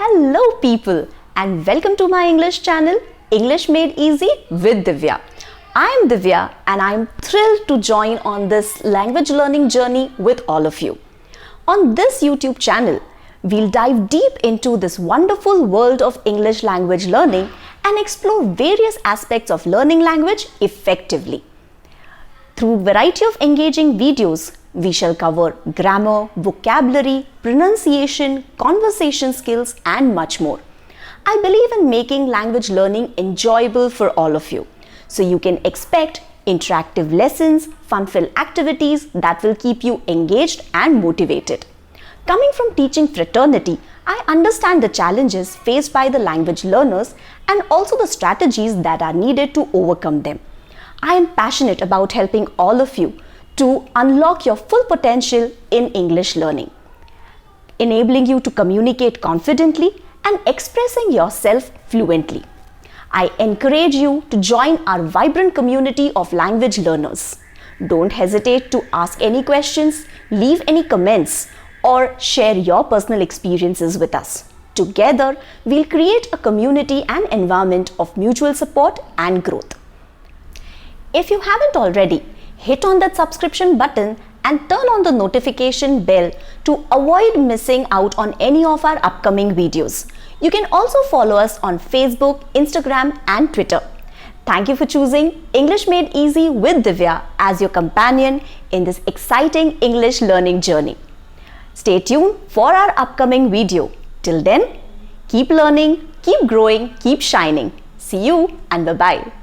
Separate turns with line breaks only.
Hello people and welcome to my English channel English Made Easy with Divya. I am Divya and I am thrilled to join on this language learning journey with all of you. On this YouTube channel, we'll dive deep into this wonderful world of English language learning and explore various aspects of learning language effectively. Through a variety of engaging videos, we shall cover grammar, vocabulary, pronunciation, conversation skills, and much more. I believe in making language learning enjoyable for all of you. So you can expect interactive lessons, fun-filled activities that will keep you engaged and motivated. Coming from teaching fraternity, I understand the challenges faced by the language learners and also the strategies that are needed to overcome them. I am passionate about helping all of you to unlock your full potential in English learning, enabling you to communicate confidently and expressing yourself fluently. I encourage you to join our vibrant community of language learners. Don't hesitate to ask any questions, leave any comments, or share your personal experiences with us. Together, we'll create a community and environment of mutual support and growth. If you haven't already, hit on that subscription button and turn on the notification bell to avoid missing out on any of our upcoming videos. You can also follow us on Facebook, Instagram, and Twitter. Thank you for choosing English Made Easy with Divya as your companion in this exciting English learning journey. Stay tuned for our upcoming video. Till then, keep learning, keep growing, keep shining. See you and bye-bye.